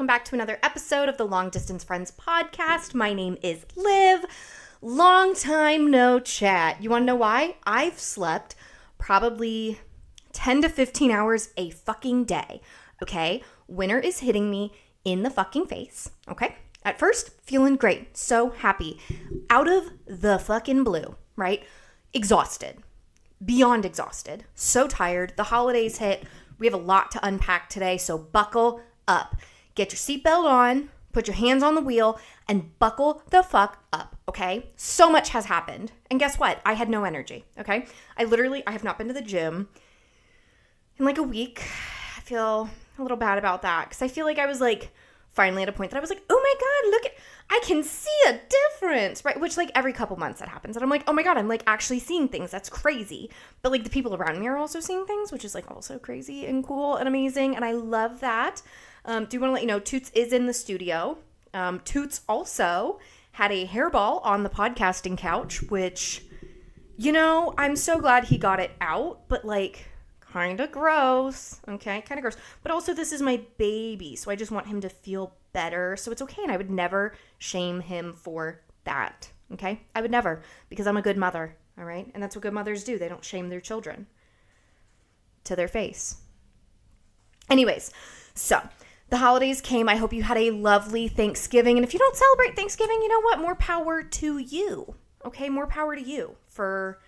welcome back to another episode of the Long Distance Friends podcast. My name is Liv. Long time no chat. You want to know why? I've slept probably 10 to 15 hours a fucking day, okay? Winter is hitting me in the fucking face, okay? At first, feeling great, so happy. Out of the fucking blue, right? Exhausted. Beyond exhausted. So tired. The holidays hit. We have a lot to unpack today, so buckle up. Get your seatbelt on, put your hands on the wheel, and buckle the fuck up, okay? So much has happened. And guess what? I had no energy, okay? I have not been to the gym in like a week. I feel a little bad about that because I feel like I was like finally at a point that I was like, oh my God, look at, I can see a difference, right? Which like every couple months that happens. And I'm like, oh my God, I'm like actually seeing things. That's crazy. But like the people around me are also seeing things, which is like also crazy and cool and amazing. And I love that. Do want to let you know, Toots is in the studio. Toots also had a hairball on the podcasting couch, which, you know, I'm so glad he got it out, but like kind of gross, okay? Kind of gross. But also this is my baby, so I just want him to feel better, so it's okay, and I would never shame him for that, okay? I would never, because I'm a good mother, all right? And that's what good mothers do. They don't shame their children to their face. Anyways, so the holidays came. I hope you had a lovely Thanksgiving, and if you don't celebrate Thanksgiving, you know what? More power to you, okay? More power to you for,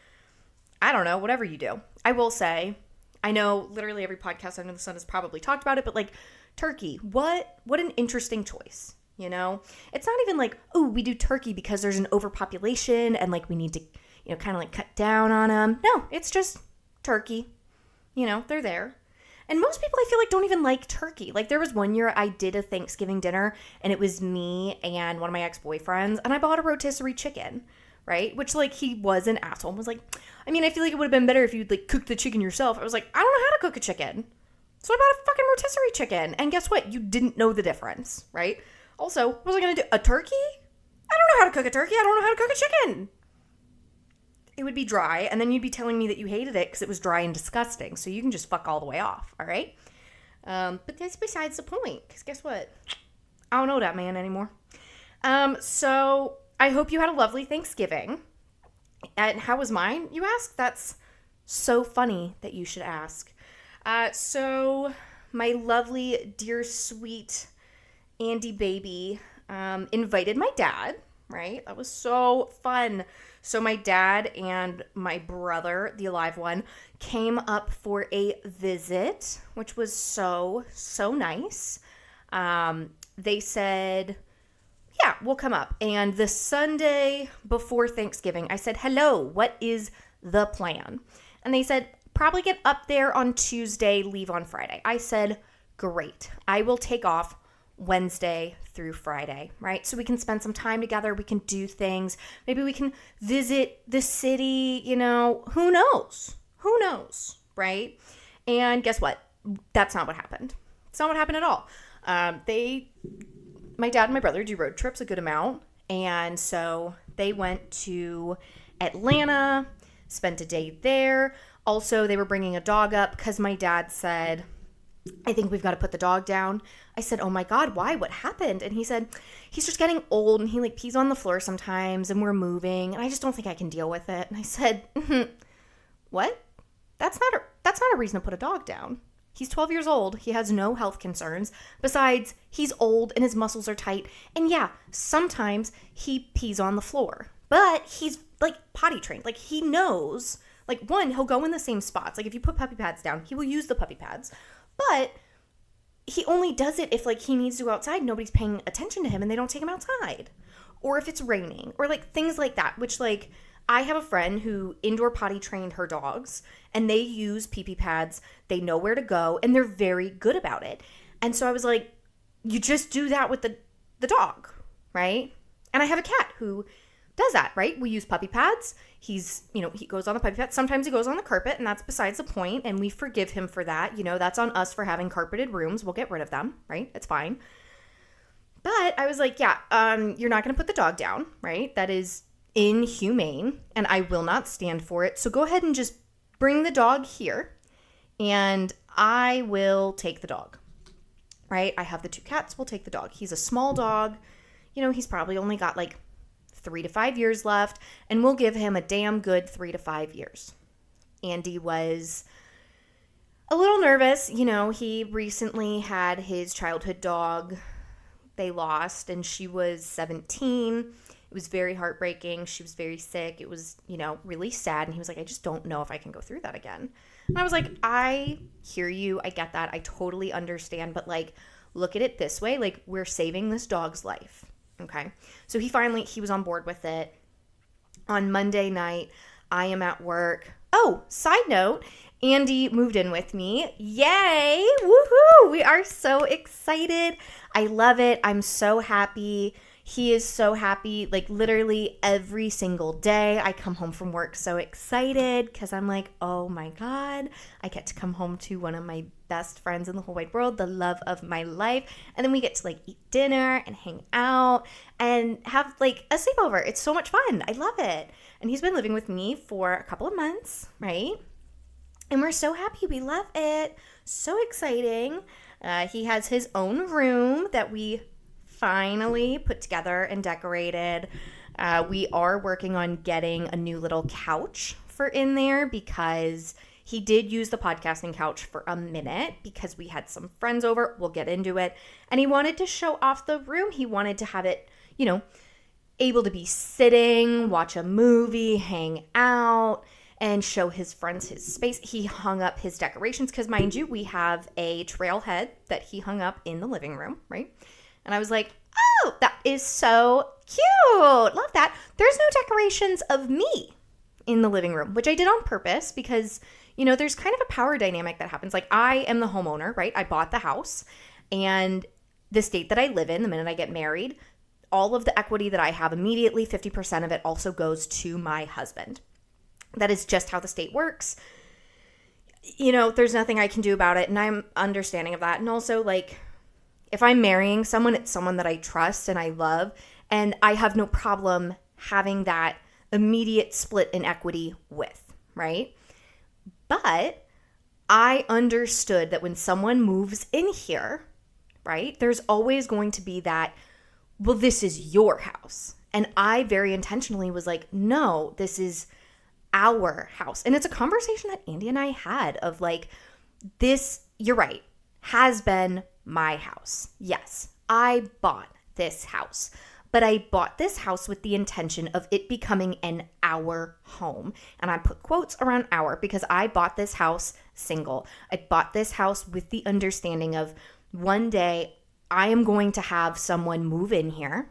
I don't know, whatever you do. I will say, I know literally every podcast under the sun has probably talked about it, but like turkey, what an interesting choice, you know? It's not even like, oh, we do turkey because there's an overpopulation and like we need to, you know, kind of like cut down on them. No, it's just turkey. You know, they're there. And most people I feel like don't even like turkey. Like there was one year I did a Thanksgiving dinner and it was me and one of my ex-boyfriends and I bought a rotisserie chicken, right? Which like he was an asshole and was like, I mean, I feel like it would have been better if you'd like cook the chicken yourself. I was like, I don't know how to cook a chicken. So I bought a fucking rotisserie chicken. And guess what? You didn't know the difference, right? Also, what was I going to do? A turkey? I don't know how to cook a turkey. I don't know how to cook a chicken. It would be dry. And then you'd be telling me that you hated it because it was dry and disgusting. So you can just fuck all the way off, all right? But that's besides the point. Because guess what? I don't know that man anymore. So I hope you had a lovely Thanksgiving. And how was mine, you ask? That's so funny that you should ask. So my lovely, dear, sweet Andy baby invited my dad, right? That was so fun. So my dad and my brother, the alive one, came up for a visit, which was so, so nice. They said, yeah, we'll come up. And the Sunday before Thanksgiving, I said, hello, what is the plan? And they said, probably get up there on Tuesday, leave on Friday. I said, great. I will take off Wednesday through Friday, right? So we can spend some time together. We can do things. Maybe we can visit the city, you know, who knows? Who knows, right? And guess what? That's not what happened. It's not what happened at all. My dad and my brother do road trips a good amount. And so they went to Atlanta, spent a day there. Also, they were bringing a dog up because my dad said, I think we've got to put the dog down. I said, oh my God, why? What happened? And he said, he's just getting old and he like pees on the floor sometimes and we're moving and I just don't think I can deal with it. And I said, what? That's not a reason to put a dog down. He's 12 years old. He has no health concerns. Besides, he's old and his muscles are tight. And yeah, sometimes he pees on the floor. But he's like potty trained. Like he knows, like one, he'll go in the same spots. Like if you put puppy pads down, he will use the puppy pads. But he only does it if like he needs to go outside, nobody's paying attention to him and they don't take him outside. Or if it's raining or like things like that, which like I have a friend who indoor potty trained her dogs and they use pee-pee pads. They know where to go and they're very good about it. And so I was like, you just do that with the dog, right? And I have a cat who does that, right? We use puppy pads. He goes on the puppy pads. Sometimes he goes on the carpet and that's besides the point. And we forgive him for that. You know, that's on us for having carpeted rooms. We'll get rid of them, right? It's fine. But I was like, yeah, you're not going to put the dog down, right? That is inhumane and I will not stand for it. So go ahead and just bring the dog here and I will take the dog. right? I have the 2 cats. We'll take the dog. He's a small dog. He's probably only got like 3 to 5 years left, and we'll give him a damn good 3 to 5 years. Andy was a little nervous. He recently had his childhood dog. They lost, and she was 17. It was very heartbreaking. She was very sick. It was, really sad. And he was like, I just don't know if I can go through that again. And I was like, I hear you. I get that. I totally understand. But like, look at it this way. Like, we're saving this dog's life. Okay. So he was on board with it. On Monday night, I am at work. Oh, side note, Andy moved in with me. Yay! Woohoo! We are so excited. I love it. I'm so happy. He is so happy. Like, literally every single day I come home from work so excited because I'm like, oh my God, I get to come home to one of my best friends in the whole wide world, the love of my life. And then we get to like eat dinner and hang out and have like a sleepover. It's so much fun. I love it. And he's been living with me for a couple of months, right? And we're so happy. We love it. So exciting. He has his own room that we finally put together and decorated. We are working on getting a new little couch for in there because he did use the podcasting couch for a minute because we had some friends over. We'll get into it. And he wanted to show off the room. He wanted to have it, able to be sitting, watch a movie, hang out, and show his friends his space. He hung up his decorations because, mind you, we have a trailhead that he hung up in the living room, right? And I was like, oh, that is so cute. Love that. There's no decorations of me in the living room, which I did on purpose because, there's kind of a power dynamic that happens. Like, I am the homeowner, right? I bought the house, and the state that I live in, the minute I get married, all of the equity that I have immediately, 50% of it also goes to my husband. That is just how the state works. There's nothing I can do about it, and I'm understanding of that. And also, like, if I'm marrying someone, it's someone that I trust and I love, and I have no problem having that immediate split in equity with, right? But I understood that when someone moves in here, right, there's always going to be that, well, this is your house. And I very intentionally was like, no, this is our house. And it's a conversation that Andy and I had of like, this, you're right, has been my house. Yes, I bought this house, but I bought this house with the intention of it becoming an our home. And I put quotes around our because I bought this house single. I bought this house with the understanding of one day I am going to have someone move in here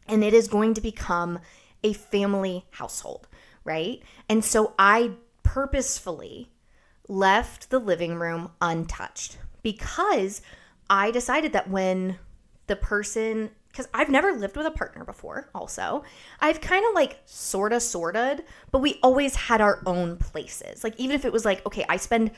and it is going to become a family household, right? And so I purposefully left the living room untouched because I decided that when the person, because I've never lived with a partner before also, I've kind of like sorted, but we always had our own places. Like even if it was like, okay, I spend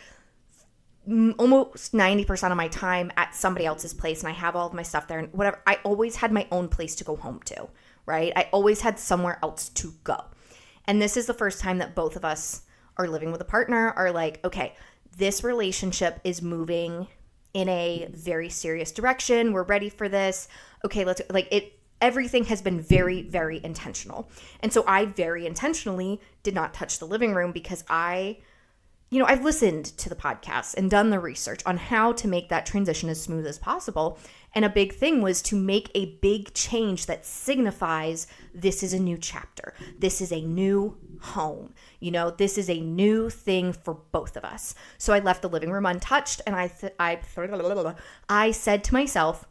almost 90% of my time at somebody else's place and I have all of my stuff there and whatever, I always had my own place to go home to, right? I always had somewhere else to go. And this is the first time that both of us are living with a partner are like, okay, this relationship is moving in a very serious direction. We're ready for this. Okay, let's like it. Everything has been very, very intentional. And so I very intentionally did not touch the living room because I've listened to the podcast and done the research on how to make that transition as smooth as possible. And a big thing was to make a big change that signifies this is a new chapter. This is a new home. This is a new thing for both of us. So I left the living room untouched and I said to myself,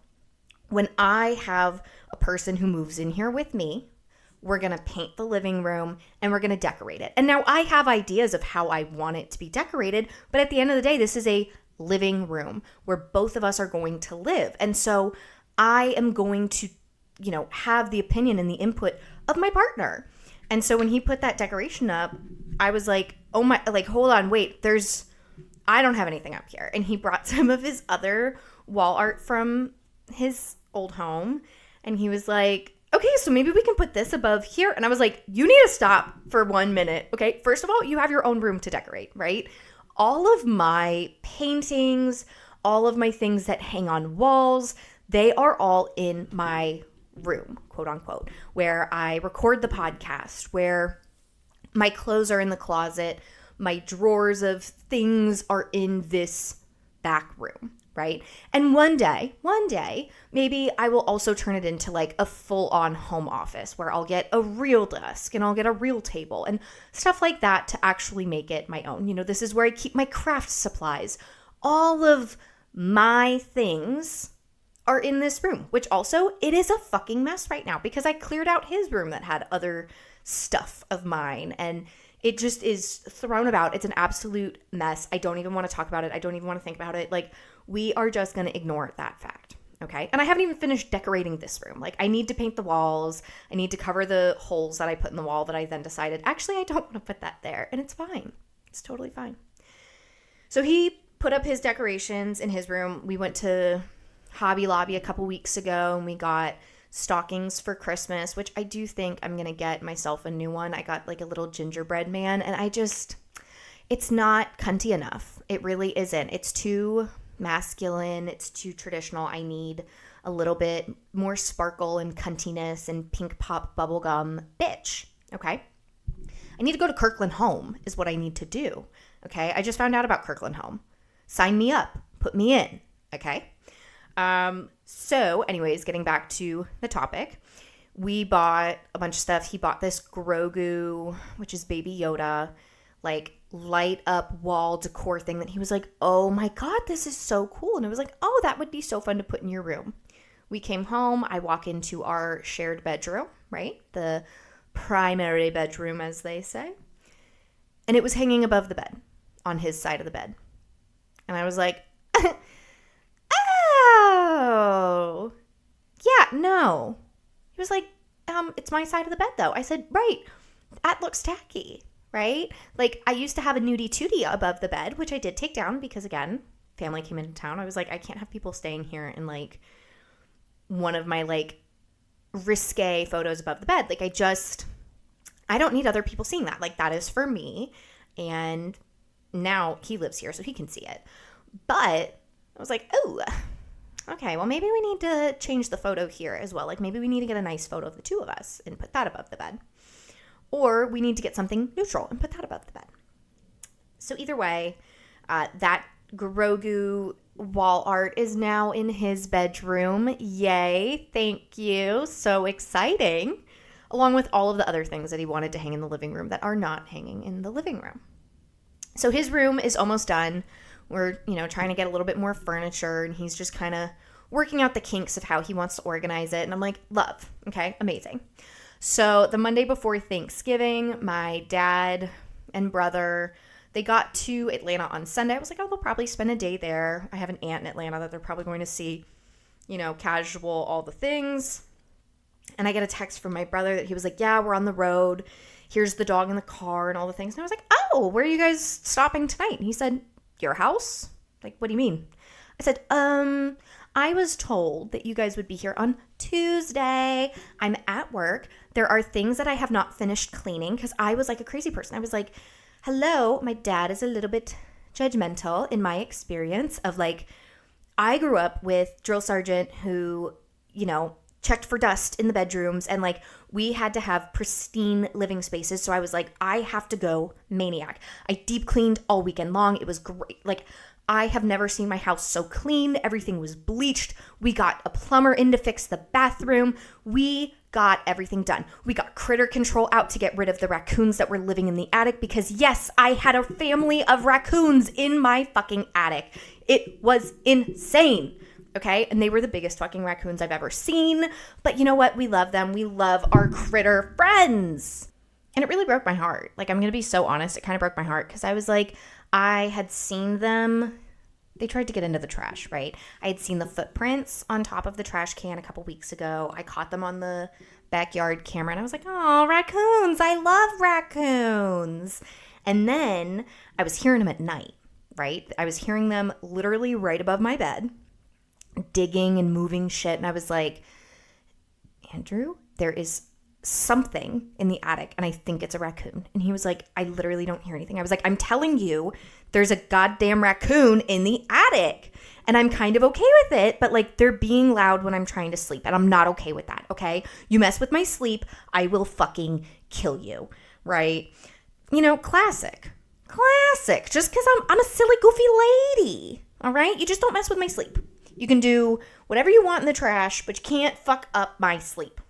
when I have a person who moves in here with me, we're going to paint the living room and we're going to decorate it. And now I have ideas of how I want it to be decorated, but at the end of the day, this is a living room where both of us are going to live. And so I am going to, have the opinion and the input of my partner. And so when he put that decoration up, I was like, oh my, like, hold on, wait, I don't have anything up here. And he brought some of his other wall art from his old home. And he was like, okay, so maybe we can put this above here. And I was like, you need to stop for 1 minute. Okay, first of all, you have your own room to decorate, right? All of my paintings, all of my things that hang on walls, they are all in my room, quote unquote, where I record the podcast, where my clothes are in the closet, my drawers of things are in this back room, right? And one day, maybe I will also turn it into like a full-on home office where I'll get a real desk and I'll get a real table and stuff like that to actually make it my own. This is where I keep my craft supplies. All of my things are in this room, which also, it is a fucking mess right now because I cleared out his room that had other stuff of mine and it just is thrown about. It's an absolute mess. I don't even want to talk about it. I don't even want to think about it. Like, we are just going to ignore that fact, okay? And I haven't even finished decorating this room. Like, I need to paint the walls. I need to cover the holes that I put in the wall that I then decided, actually, I don't want to put that there. And it's fine. It's totally fine. So he put up his decorations in his room. We went to Hobby Lobby a couple weeks ago and we got stockings for Christmas, which I do think I'm going to get myself a new one. I got like a little gingerbread man and it's not cunty enough. It really isn't. It's too masculine. It's too traditional. I need a little bit more sparkle and cuntiness and pink pop bubblegum bitch. Okay. I need to go to Kirkland Home is what I need to do. Okay. I just found out about Kirkland Home. Sign me up. Put me in. Okay. So anyways, getting back to the topic, we bought a bunch of stuff. He bought this Grogu, which is Baby Yoda, like light up wall decor thing that he was like, oh my God, this is so cool. And I was like, oh, that would be so fun to put in your room. We came home. I walk into our shared bedroom, right? The primary bedroom, as they say. And it was hanging above the bed on his side of the bed. And I was like, oh, yeah, no. He was like, it's my side of the bed, though. I said, right, that looks tacky, right? Like, I used to have a nudie tootie above the bed, which I did take down because, again, family came into town. I was like, I can't have people staying here in, like, one of my, like, risque photos above the bed. Like, I don't need other people seeing that. Like, that is for me. And now he lives here, so he can see it. But I was like, oh, okay, well, maybe we need to change the photo here as well. Like, maybe we need to get a nice photo of the two of us and put that above the bed. Or we need to get something neutral and put that above the bed. So either way, that Grogu wall art is now in his bedroom. Yay, thank you. So exciting. Along with all of the other things that he wanted to hang in the living room that are not hanging in the living room. So his room is almost done. We're, trying to get a little bit more furniture, and he's just kind of working out the kinks of how he wants to organize it. And I'm like, love, okay, amazing. So the Monday before Thanksgiving, my dad and brother, they got to Atlanta on Sunday. I was like, oh, they'll probably spend a day there. I have an aunt in Atlanta that they're probably going to see, casual, all the things. And I get a text from my brother that he was like, yeah, we're on the road. Here's the dog in the car and all the things. And I was like, oh, where are you guys stopping tonight? And he said, your house? Like, what do you mean? I said, I was told that you guys would be here on Tuesday. I'm at work. There are things that I have not finished cleaning because I was like a crazy person. I was like, hello, my dad is a little bit judgmental in my experience of like, I grew up with drill sergeant who, checked for dust in the bedrooms and like we had to have pristine living spaces. So I was like, I have to go maniac. I deep cleaned all weekend long. It was great. Like, I have never seen my house so clean. Everything was bleached. We got a plumber in to fix the bathroom. We got everything done. We got critter control out to get rid of the raccoons that were living in the attic because yes, I had a family of raccoons in my fucking attic. It was insane. Okay, and they were the biggest fucking raccoons I've ever seen. But you know what? We love them. We love our critter friends. And it really broke my heart. Like, I'm going to be so honest. It kind of broke my heart because I was like, I had seen them. They tried to get into the trash, right? I had seen the footprints on top of the trash can a couple weeks ago. I caught them on the backyard camera and I was like, oh, raccoons. I love raccoons. And then I was hearing them at night, right? I was hearing them literally right above my bed, digging and moving shit. And I was like, Andrew, there is something in the attic and I think it's a raccoon. And he was like, I literally don't hear anything. I was like, I'm telling you, there's a goddamn raccoon in the attic. And I'm kind of okay with it, but like they're being loud when I'm trying to sleep and I'm not okay with that, okay? You mess with my sleep, I will fucking kill you, right? You know, classic. Just because I'm a silly, goofy lady, all right? You just don't mess with my sleep. You can do whatever you want in the trash, but you can't fuck up my sleep.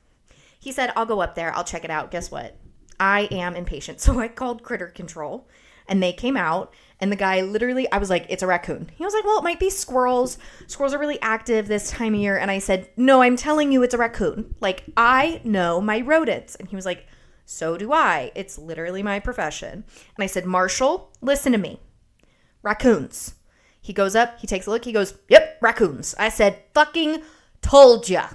He said, I'll go up there. I'll check it out. Guess what? I am impatient. So I called Critter Control and they came out and the guy literally, I was like, it's a raccoon. He was like, well, it might be squirrels. Squirrels are really active this time of year. And I said, no, I'm telling you it's a raccoon. Like, I know my rodents. And he was like, so do I. It's literally my profession. And I said, Marshall, listen to me. Raccoons. He goes up, he takes a look, he goes, yep, raccoons. I said, fucking told ya.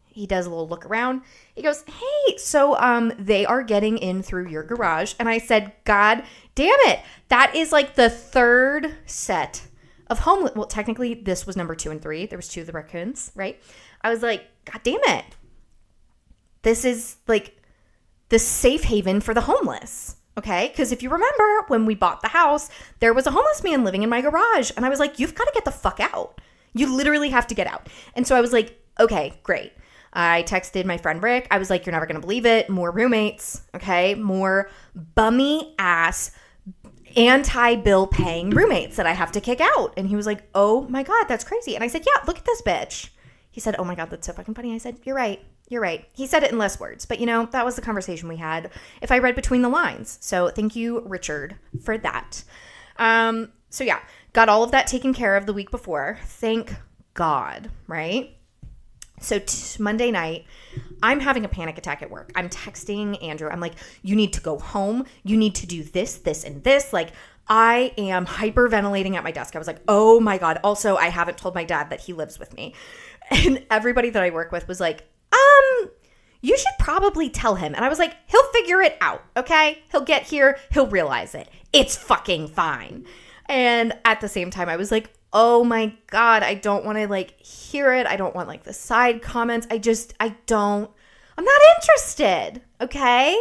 He does a little look around. He goes, hey, so they are getting in through your garage. And I said, God damn it. That is like the third set of homeless. Well, technically, this was number 2 and 3. There was 2 of the raccoons, right? I was like, God damn it. This is like the safe haven for the homeless. Okay, because if you remember when we bought the house, there was a homeless man living in my garage. And I was like, you've got to get the fuck out. You literally have to get out. And so I was like, okay, great. I texted my friend Rick. I was like, you're never going to believe it. More roommates, okay? More bummy ass, anti-bill paying roommates that I have to kick out. And he was like, oh my God, that's crazy. And I said, yeah, look at this bitch. He said, oh my God, that's so fucking funny. I said, you're right. You're right. He said it in less words, but you know, that was the conversation we had if I read between the lines. So thank you, Richard, for that. So yeah, got all of that taken care of the week before. Thank God, right? So Monday night, I'm having a panic attack at work. I'm texting Andrew. I'm like, you need to go home. You need to do this, this, and this. Like, I am hyperventilating at my desk. I was like, oh my God. Also, I haven't told my dad that he lives with me. And everybody that I work with was like, you should probably tell him. And I was like, he'll figure it out, okay? He'll get here. He'll realize it. It's fucking fine. And at the same time, I was like, oh my God, I don't want to like hear it. I don't want like the side comments. I'm not interested, okay?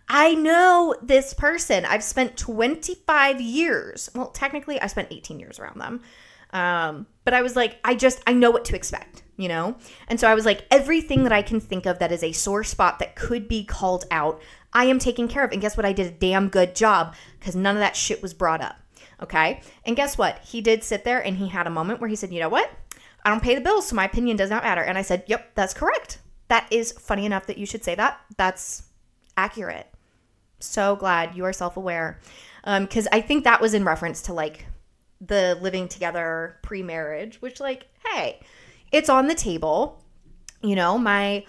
I know this person. I've spent 25 years. Well, technically, I spent 18 years around them. But I was like, I know what to expect, you know? And so I was like, everything that I can think of that is a sore spot that could be called out, I am taking care of. And guess what? I did a damn good job because none of that shit was brought up. Okay. And guess what? He did sit there and he had a moment where he said, you know what? I don't pay the bills, so my opinion does not matter. And I said, yep, that's correct. That is funny enough that you should say that. That's accurate. So glad you are self-aware. Because I think that was in reference to like the living together pre-marriage, which like, hey, it's on the table. You know, my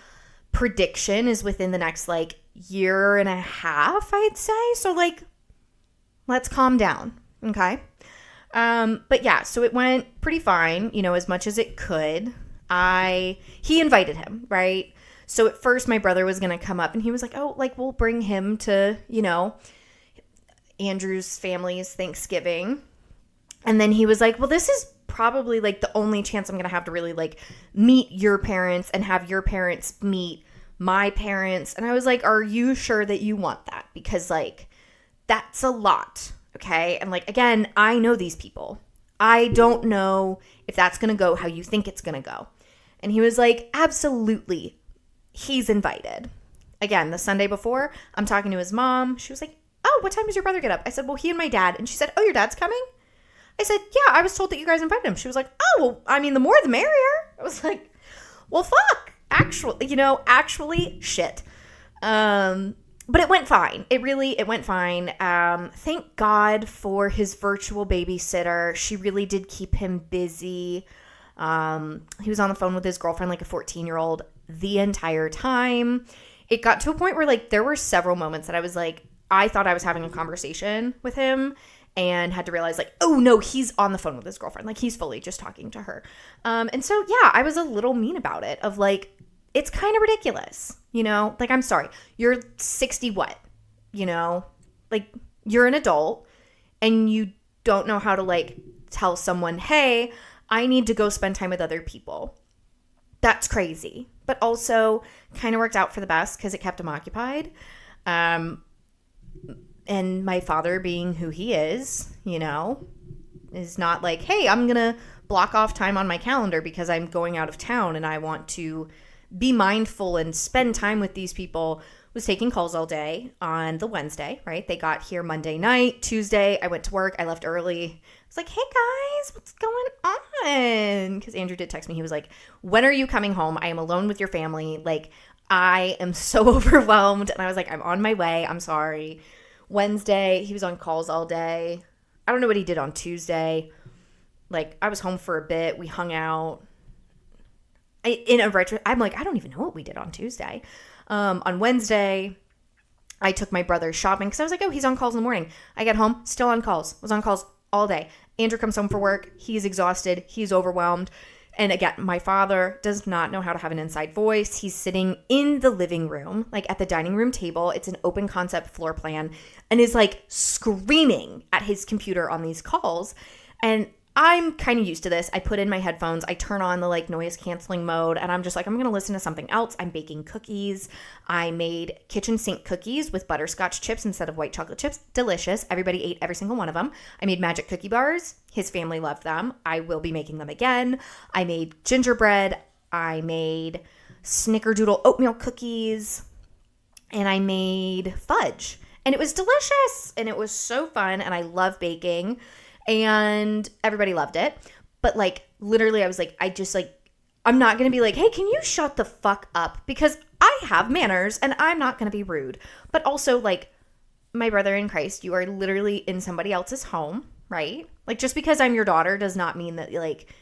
prediction is within the next like year and a half, I'd say. So like, let's calm down. Okay. But yeah, so it went pretty fine, you know, as much as it could. He invited him, right? So at first my brother was going to come up and he was like, oh, like we'll bring him to, you know, Andrew's family's Thanksgiving. And then he was like, well, this is probably like the only chance I'm going to have to really like meet your parents and have your parents meet my parents. And I was like, are you sure that you want that? Because like, that's a lot. Okay. And like, again, I know these people. I don't know if that's going to go how you think it's going to go. And he was like, absolutely. He's invited. Again, the Sunday before, I'm talking to his mom. She was like, oh, what time does your brother get up? I said, well, he and my dad. And she said, oh, your dad's coming? I said, yeah, I was told that you guys invited him. She was like, oh, well, I mean, the more the merrier. I was like, well, fuck. Actually, shit. But it went fine. It went fine. Thank God for his virtual babysitter. She really did keep him busy. He was on the phone with his girlfriend, like a 14-year-old, the entire time. It got to a point where, like, there were several moments that I was like, I thought I was having a conversation with him and had to realize, like, oh, no, he's on the phone with his girlfriend. Like, he's fully just talking to her. And so, yeah, I was a little mean about it of, like, it's kind of ridiculous, you know? Like, I'm sorry. You're 60 what? You know? Like, you're an adult and you don't know how to, like, tell someone, hey, I need to go spend time with other people. That's crazy. but also kind of worked out for the best because it kept him occupied. And my father, being who he is, is not like, hey, I'm going to block off time on my calendar because I'm going out of town and I want to be mindful and spend time with these people. Was taking calls all day on the Wednesday, right? They got here Monday night. Tuesday, I went to work. I left early. I was like, hey guys, what's going on? Because Andrew did text me. He was like, when are you coming home? I am alone with your family. Like, I am so overwhelmed. And I was like, I'm on my way. I'm sorry. Wednesday, he was on calls all day. I don't know what he did on Tuesday. Like, I was home for a bit. We hung out. I'm like, I don't even know what we did on Tuesday. On Wednesday, I took my brother shopping because I was like, oh, he's on calls in the morning. I get home, still on calls. Was on calls all day. Andrew comes home from work. He's exhausted. He's overwhelmed. And again, my father does not know how to have an inside voice. He's sitting in the living room, like at the dining room table. It's an open concept floor plan, and is like screaming at his computer on these calls. And I'm kind of used to this. I put in my headphones, I turn on the like noise canceling mode, and I'm just like, I'm going to listen to something else. I'm baking cookies. I made kitchen sink cookies with butterscotch chips instead of white chocolate chips. Delicious. Everybody ate every single one of them. I made magic cookie bars. His family loved them. I will be making them again. I made gingerbread. I made snickerdoodle oatmeal cookies. And I made fudge. And it was delicious. And it was so fun. And I love baking. And everybody loved it. But like, literally, I was like, I'm not going to be like, hey, can you shut the fuck up? Because I have manners and I'm not going to be rude. But also, like, my brother in Christ, you are literally in somebody else's home, right? Like, just because I'm your daughter does not mean that, like,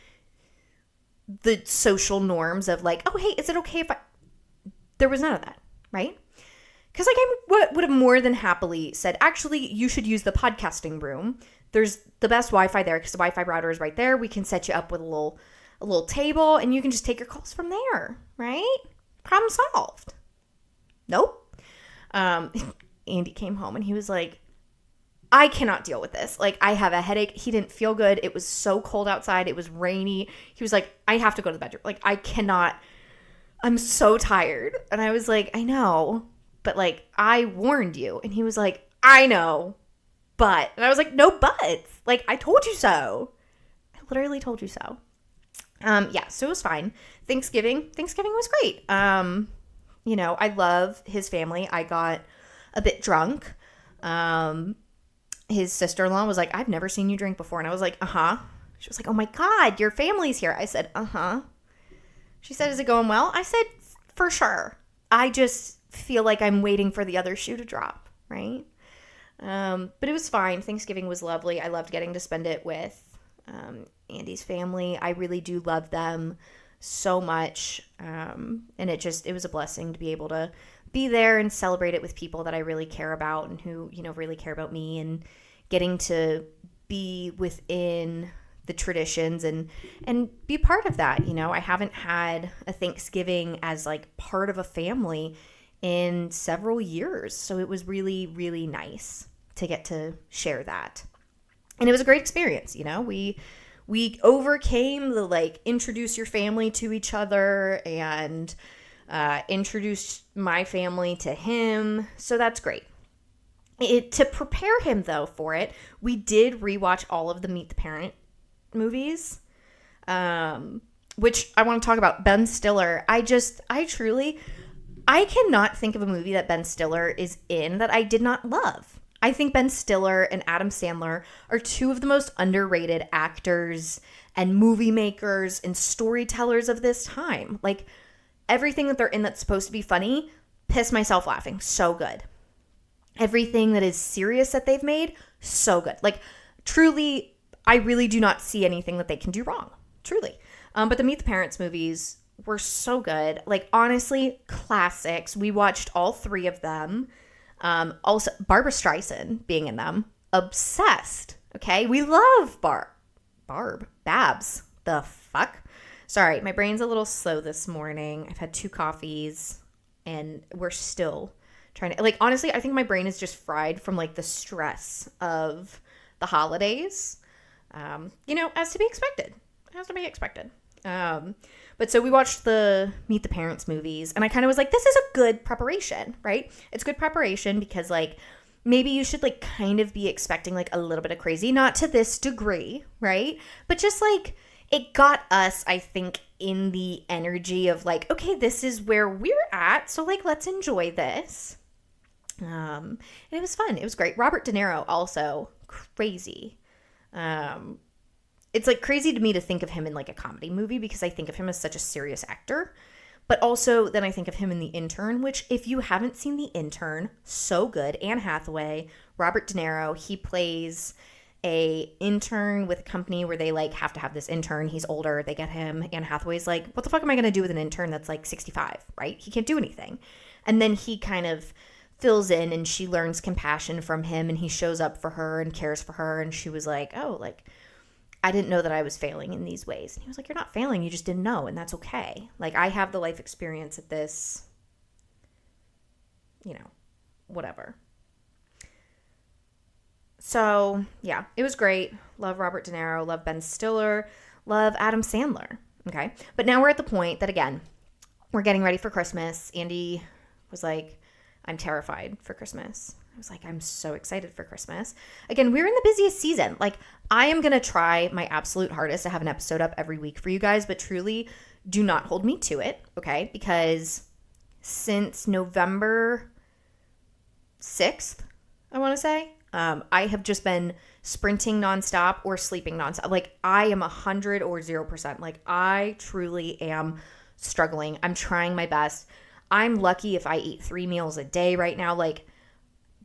the social norms of like, oh, hey, is it okay if there was none of that, right? Because like, I would have more than happily said, actually, you should use the podcasting room. There's the best Wi-Fi there because the Wi-Fi router is right there. We can set you up with a little table and you can just take your calls from there, right? Problem solved. Nope. Andy came home and he was like, I cannot deal with this. Like, I have a headache. He didn't feel good. It was so cold outside. It was rainy. He was like, I have to go to the bedroom. Like, I cannot. I'm so tired. And I was like, I know, but like, I warned you. And he was like, I know. But, and I was like, no buts. Like, I told you so. I literally told you so. Yeah, so it was fine. Thanksgiving was great. I love his family. I got a bit drunk. His sister-in-law was like, I've never seen you drink before. And I was like, uh-huh. She was like, oh my God, your family's here. I said, uh-huh. She said, is it going well? I said, for sure. I just feel like I'm waiting for the other shoe to drop, right? But it was fine. Thanksgiving was lovely. I loved getting to spend it with Andy's family. I really do love them so much. And it was a blessing to be able to be there and celebrate it with people that I really care about and who, really care about me, and getting to be within the traditions and be part of that. I haven't had a Thanksgiving as like part of a family in several years. So it was really, really nice to get to share that. And it was a great experience. We overcame the like introduce your family to each other and introduced my family to him. So that's great. To prepare him though for it, we did rewatch all of the Meet the Parent movies, which I want to talk about. Ben Stiller. I cannot think of a movie that Ben Stiller is in that I did not love. I think Ben Stiller and Adam Sandler are two of the most underrated actors and movie makers and storytellers of this time. Like, everything that they're in that's supposed to be funny, piss myself laughing. So good. Everything that is serious that they've made, so good. Like, truly, I really do not see anything that they can do wrong. Truly. But the Meet the Parents movies were so good. Like, honestly, classics. We watched all three of them. Also, Barbra Streisand being in them. Obsessed. Okay? We love Babs. The fuck? Sorry, my brain's a little slow this morning. I've had 2 coffees, and we're still trying to... Like, honestly, I think my brain is just fried from, like, the stress of the holidays. As to be expected. As to be expected. But so we watched the Meet the Parents movies, and I kind of was like, this is a good preparation, right? It's good preparation because, like, maybe you should, like, kind of be expecting, like, a little bit of crazy, not to this degree, right? But just, like, it got us, I think, in the energy of, like, okay, this is where we're at, so, like, let's enjoy this. And it was fun. It was great. Robert DiNero also, crazy. It's, like, crazy to me to think of him in, like, a comedy movie because I think of him as such a serious actor. But also then I think of him in The Intern, which if you haven't seen The Intern, so good. Anne Hathaway, Robert DiNero, he plays a intern with a company where they, like, have to have this intern. He's older. They get him. Anne Hathaway's like, what the fuck am I going to do with an intern that's, like, 65, right? He can't do anything. And then he kind of fills in and she learns compassion from him and he shows up for her and cares for her. And she was like, oh, like, I didn't know that I was failing in these ways. And he was like, you're not failing. You just didn't know. And that's okay. Like, I have the life experience of this, you know, whatever. So, yeah, it was great. Love Robert DiNero. Love Ben Stiller. Love Adam Sandler. Okay. But now we're at the point that, again, we're getting ready for Christmas. Andy was like, I'm terrified for Christmas. I was like, I'm so excited for Christmas. Again, we're in the busiest season. Like, I am going to try my absolute hardest to have an episode up every week for you guys, but truly do not hold me to it, okay? Because since November 6th, I want to say, I have just been sprinting nonstop or sleeping nonstop. Like, I am 100 or 0%. Like, I truly am struggling. I'm trying my best. I'm lucky if I eat 3 meals a day right now. Like,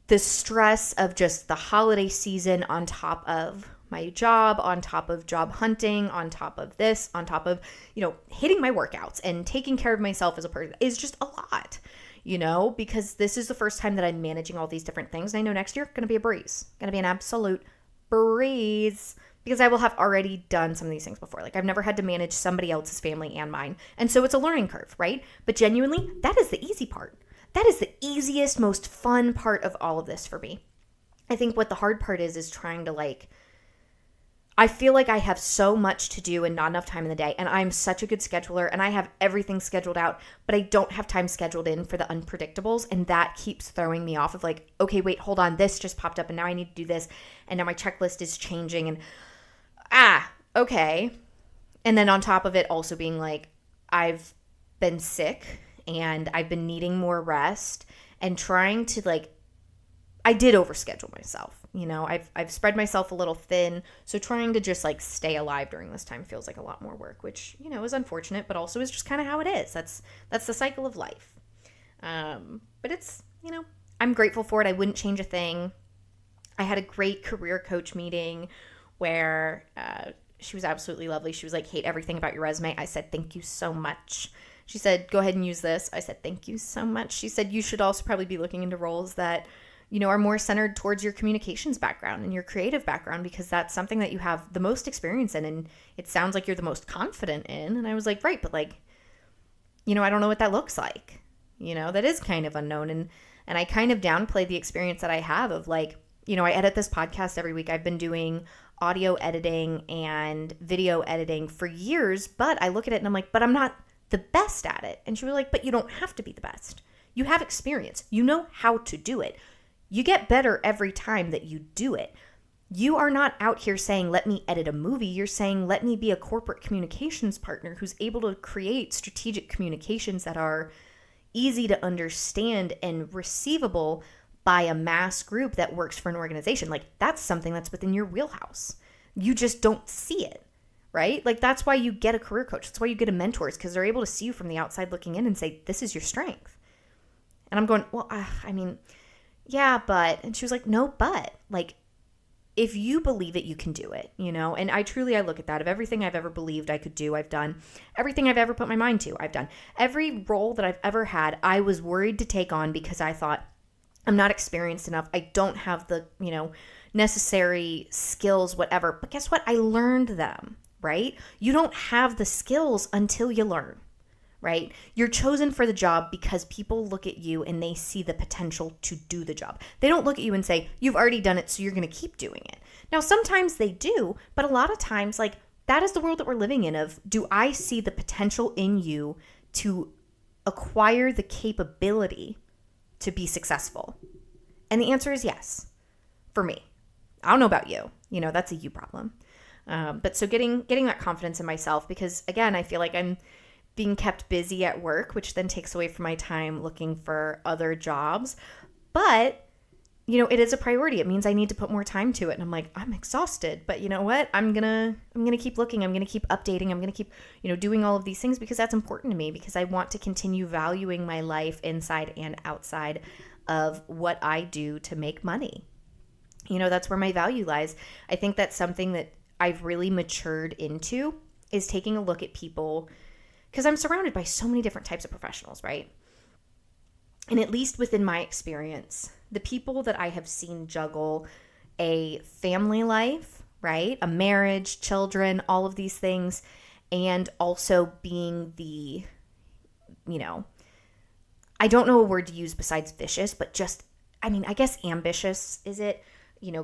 the stress of just the holiday season on top of my job, on top of job hunting, on top of this, on top of, you know, hitting my workouts and taking care of myself as a person is just a lot, you know, because this is the first time that I'm managing all these different things. And I know next year going to be a breeze, going to be an absolute breeze because I will have already done some of these things before. Like, I've never had to manage somebody else's family and mine. And so it's a learning curve, right? But genuinely, that is the easy part. That is the easiest, most fun part of all of this for me. I think what the hard part is trying to, like, I feel like I have so much to do and not enough time in the day. And I'm such a good scheduler and I have everything scheduled out, but I don't have time scheduled in for the unpredictables. And that keeps throwing me off of, like, okay, wait, hold on. This just popped up and now I need to do this. And now my checklist is changing and, okay. And then on top of it also being like, I've been sick and I've been needing more rest and trying to, like, I did overschedule myself. You know, I've spread myself a little thin. So trying to just, like, stay alive during this time feels like a lot more work, which, you know, is unfortunate, but also is just kind of how it is. That's the cycle of life. But it's, you know, I'm grateful for it. I wouldn't change a thing. I had a great career coach meeting where she was absolutely lovely. She was like, hate everything about your resume. I said, thank you so much. She said, go ahead and use this. I said, thank you so much. She said, you should also probably be looking into roles that, you know, are more centered towards your communications background and your creative background because that's something that you have the most experience in and it sounds like you're the most confident in. And I was like, right, but, like, you know, I don't know what that looks like. You know, that is kind of unknown. And I kind of downplay the experience that I have of, like, you know, I edit this podcast every week. I've been doing audio editing and video editing for years, but I look at it and I'm like, but I'm not the best at it. And she was like, but you don't have to be the best. You have experience. You know how to do it. You get better every time that you do it. You are not out here saying, let me edit a movie. You're saying, let me be a corporate communications partner who's able to create strategic communications that are easy to understand and receivable by a mass group that works for an organization. Like, that's something that's within your wheelhouse. You just don't see it, right? Like, that's why you get a career coach. That's why you get a mentor, is because they're able to see you from the outside looking in and say, this is your strength. And I'm going, well, I mean, yeah, but, and she was like, no, but, like, if you believe it, you can do it, you know? And I look at that. Of everything I've ever believed I could do, I've done. Everything I've ever put my mind to, I've done. Every role that I've ever had, I was worried to take on because I thought, I'm not experienced enough. I don't have the, you know, necessary skills, whatever. But guess what? I learned them, right? You don't have the skills until you learn, right? You're chosen for the job because people look at you and they see the potential to do the job. They don't look at you and say, you've already done it, so you're going to keep doing it. Now, sometimes they do, but a lot of times, like, that is the world that we're living in of, do I see the potential in you to acquire the capability to be successful? And the answer is yes, for me. I don't know about you. That's a you problem. But so getting that confidence in myself, because again, I feel like I'm being kept busy at work, which then takes away from my time looking for other jobs. But, it is a priority. It means I need to put more time to it. And I'm like, I'm exhausted, but you know what? I'm going to keep looking. I'm going to keep updating. I'm going to keep, doing all of these things because that's important to me, because I want to continue valuing my life inside and outside of what I do to make money. That's where my value lies. I think that's something that I've really matured into, is taking a look at people, because I'm surrounded by so many different types of professionals, right? And at least within my experience, the people that I have seen juggle a family life, right? A marriage, children, all of these things, and also being the, I don't know a word to use besides vicious, but just, I guess ambitious, is it?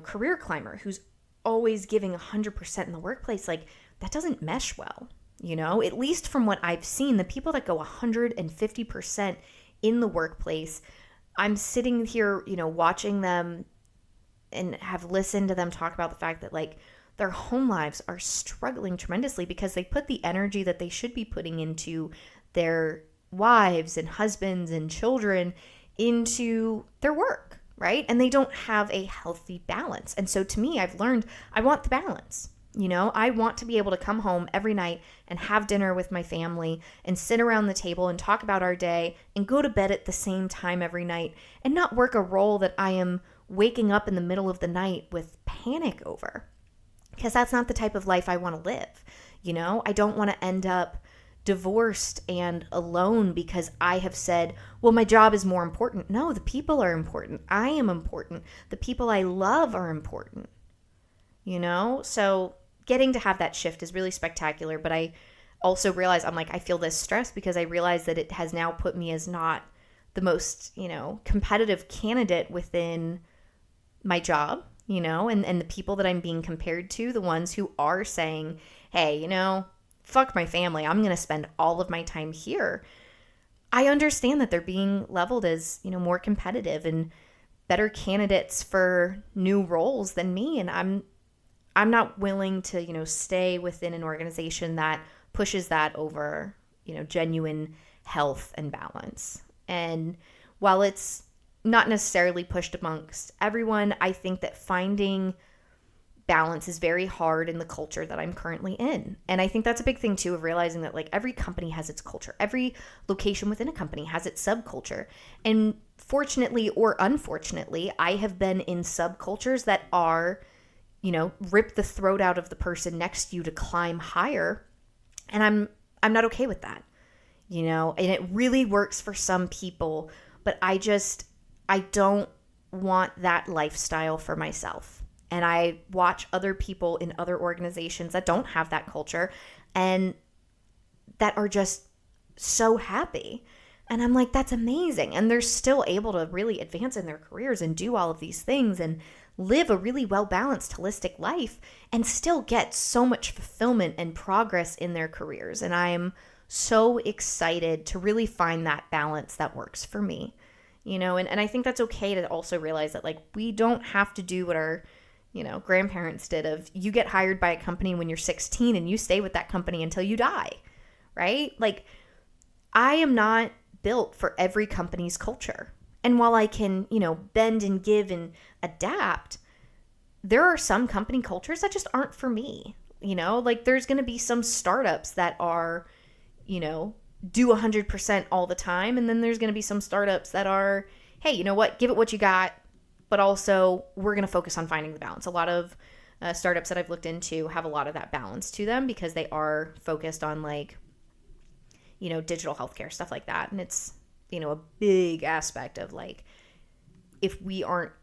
Career climber who's always giving 100% in the workplace, like that doesn't mesh well, at least from what I've seen. The people that go 150% in the workplace, I'm sitting here, watching them and have listened to them talk about the fact that like their home lives are struggling tremendously because they put the energy that they should be putting into their wives and husbands and children into their work, right? And they don't have a healthy balance. And so to me, I've learned I want the balance. I want to be able to come home every night and have dinner with my family and sit around the table and talk about our day and go to bed at the same time every night and not work a role that I am waking up in the middle of the night with panic over, because that's not the type of life I want to live. I don't want to end up divorced and alone because I have said, well, my job is more important. No, the people are important. I am important. The people I love are important. So getting to have that shift is really spectacular. But I also realize I feel this stress because I realize that it has now put me as not the most, competitive candidate within my job, and the people that I'm being compared to, the ones who are saying, hey, fuck my family, I'm going to spend all of my time here. I understand that they're being leveled as, more competitive and better candidates for new roles than me. And I'm not willing to, stay within an organization that pushes that over, genuine health and balance. And while it's not necessarily pushed amongst everyone, I think that finding balance is very hard in the culture that I'm currently in. And I think that's a big thing too, of realizing that like every company has its culture. Every location within a company has its subculture. And fortunately or unfortunately, I have been in subcultures that are, rip the throat out of the person next to you to climb higher. And I'm not okay with that. And it really works for some people, but I don't want that lifestyle for myself. And I watch other people in other organizations that don't have that culture and that are just so happy. And I'm like, that's amazing. And they're still able to really advance in their careers and do all of these things and live a really well-balanced, holistic life and still get so much fulfillment and progress in their careers. And I'm so excited to really find that balance that works for me, and I think that's okay to also realize that like we don't have to do what our grandparents did of you get hired by a company when you're 16 and you stay with that company until you die, right? Like I am not built for every company's culture. And while I can, bend and give and adapt, there are some company cultures that just aren't for me. Like there's going to be some startups that are, do 100% all the time. And then there's going to be some startups that are, hey, you know what, give it what you got. But also we're going to focus on finding the balance. A lot of startups that I've looked into have a lot of that balance to them because they are focused on like, digital healthcare, stuff like that. And it's, a big aspect of like, if we aren't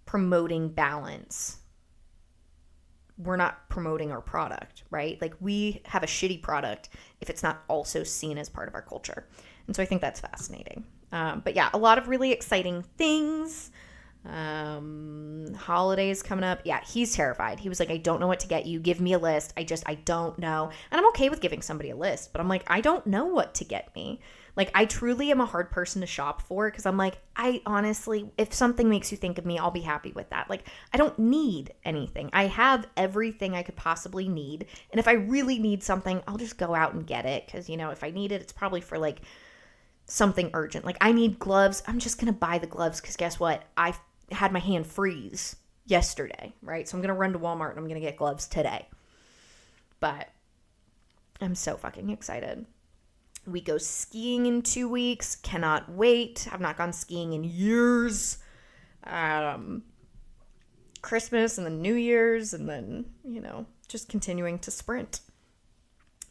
promoting balance, we're not promoting our product, right? Like we have a shitty product if it's not also seen as part of our culture. And so I think that's fascinating. But yeah, a lot of really exciting things. Holidays coming up. Yeah, he's terrified. He was like, I don't know what to get you. Give me a list. I don't know. And I'm okay with giving somebody a list, but I'm like, I don't know what to get me. Like, I truly am a hard person to shop for because I'm like, I honestly, if something makes you think of me, I'll be happy with that. Like, I don't need anything. I have everything I could possibly need. And if I really need something, I'll just go out and get it because, if I need it, it's probably for like something urgent. Like, I need gloves. I'm just going to buy the gloves because guess what? I had my hand freeze yesterday, right? So I'm going to run to Walmart and I'm going to get gloves today. But I'm so fucking excited. We go skiing in 2 weeks. Cannot wait. I've not gone skiing in years. Christmas and then New Year's and then, just continuing to sprint.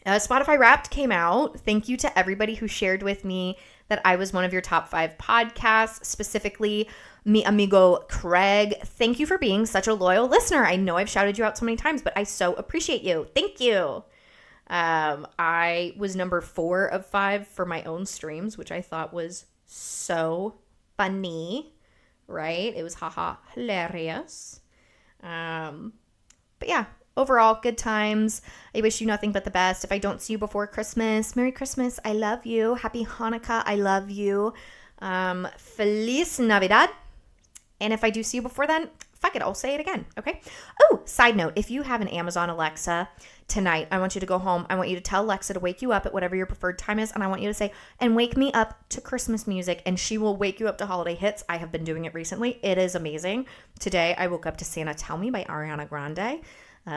Spotify Wrapped came out. Thank you to everybody who shared with me that I was one of your top 5 podcasts, specifically mi amigo Craig. Thank you for being such a loyal listener. I know I've shouted you out so many times, but I so appreciate you. Thank you. I was number 4 of 5 for my own streams, which I thought was so funny, right? It was hilarious. But yeah, overall, good times. I wish you nothing but the best. If I don't see you before Christmas, Merry Christmas. I love you. Happy Hanukkah. I love you. Feliz Navidad. And if I do see you before then, fuck it, I'll say it again, okay? Oh, side note, if you have an Amazon Alexa tonight, I want you to go home. I want you to tell Alexa to wake you up at whatever your preferred time is, and I want you to say, and wake me up to Christmas music, and she will wake you up to holiday hits. I have been doing it recently. It is amazing. Today, I woke up to Santa Tell Me by Ariana Grande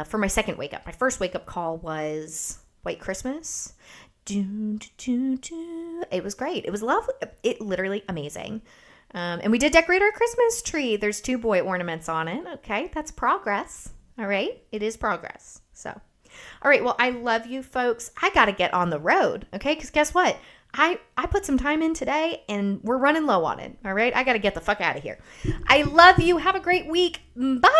for my second wake up. My first wake up call was White Christmas. It was great. It was lovely. It literally amazing. And we did decorate our Christmas tree. There's 2 boy ornaments on it. Okay, that's progress. All right, it is progress. So, all right, well, I love you folks. I got to get on the road, okay? Because guess what? I put some time in today and we're running low on it. All right, I got to get the fuck out of here. I love you. Have a great week. Bye.